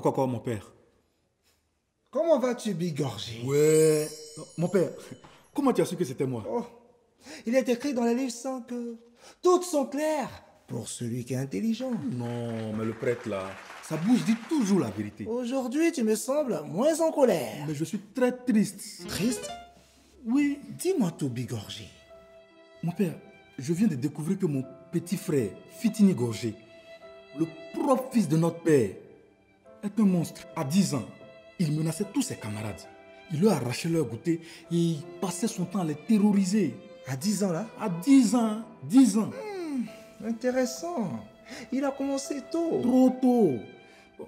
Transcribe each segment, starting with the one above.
Quoi, mon père? Comment vas-tu, bigorgé? Ouais. Mon père, comment tu as su que c'était moi? Oh, il est écrit dans les livres saints que toutes sont claires pour celui qui est intelligent. Non, mais le prêtre là, sa bouche dit toujours la vérité. Aujourd'hui, tu me sembles moins en colère. Mais je suis très triste. Triste? Oui. Dis-moi tout, bigorgé. Mon père, je viens de découvrir que mon petit frère, Fitini Gorgé, le propre fils de notre père, est un monstre. À 10 ans, il menaçait tous ses camarades. Il leur arrachait leur goûter et il passait son temps à les terroriser. À 10 ans, là? À 10 ans, 10 ans. Intéressant. Il a commencé tôt. Trop tôt. Bon,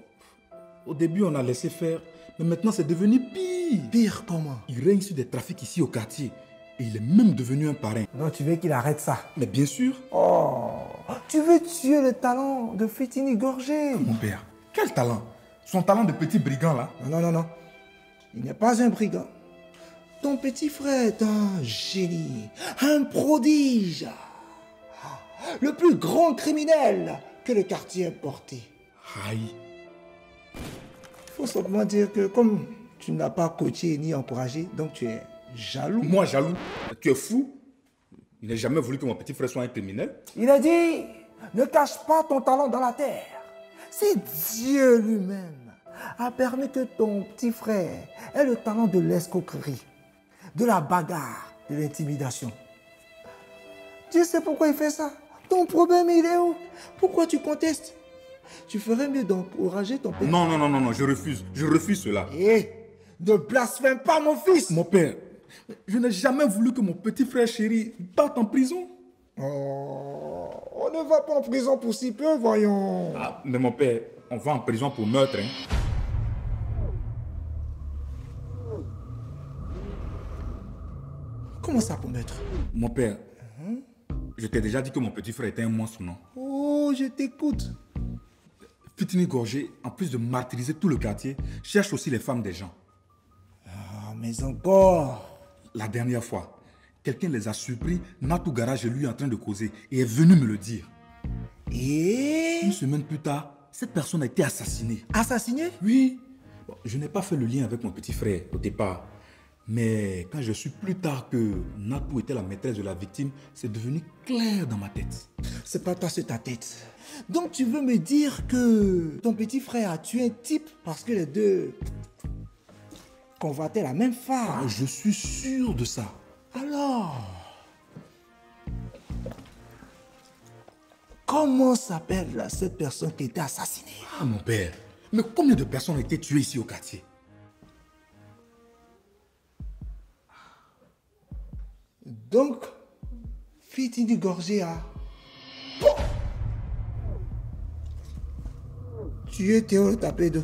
au début, on a laissé faire, mais maintenant, c'est devenu pire. Pire comment? Il règne sur des trafics ici au quartier. Et il est même devenu un parrain. Non, tu veux qu'il arrête ça? Mais bien sûr. Oh, tu veux tuer le talent de Fitini Gorgé? Mon père, quel talent? Son talent de petit brigand, là. Non. Il n'est pas un brigand. Ton petit frère est un génie, un prodige. Le plus grand criminel que le quartier ait porté. Aïe. Il faut simplement dire que comme tu n'as pas coaché ni encouragé, donc tu es jaloux. Moi, jaloux? Tu es fou? Il n'a jamais voulu que mon petit frère soit un criminel. Il a dit, ne cache pas ton talent dans la terre. Si Dieu lui-même a permis que ton petit frère ait le talent de l'escroquerie, de la bagarre, de l'intimidation, Dieu sait pourquoi il fait ça. Ton problème, il est où? Pourquoi tu contestes? Tu ferais mieux d'encourager ton petit... Non, je refuse. Je refuse cela. Hé, ne blasphème pas mon fils! Mon père, je n'ai jamais voulu que mon petit frère chéri parte en prison. Oh, on ne va pas en prison pour si peu, voyons. Ah, mais mon père, on va en prison pour meurtre, hein. Comment ça pour meurtre? Mon père, je t'ai déjà dit que mon petit frère était un monstre, non? Oh, je t'écoute. Fitini Gorgé, en plus de martyriser tout le quartier, cherche aussi les femmes des gens. Ah, mais encore. La dernière fois, quelqu'un les a surpris, Natou Garage et lui en train de causer, et est venu me le dire. Et... Une semaine plus tard, cette personne a été assassinée. Assassiné? Oui. Bon, je n'ai pas fait le lien avec mon petit frère au départ. Mais quand je suis plus tard que Natou était la maîtresse de la victime, c'est devenu clair dans ma tête. C'est pas toi, c'est ta tête. Donc tu veux me dire que ton petit frère a tué un type parce que les deux convoitaient la même femme? Je suis sûr de ça. Alors, comment s'appelle cette personne qui a été assassinée? Ah mon père, mais combien de personnes ont été tuées ici au quartier? Donc, Fitini Gorgé a tué Théo le tapé d'eau.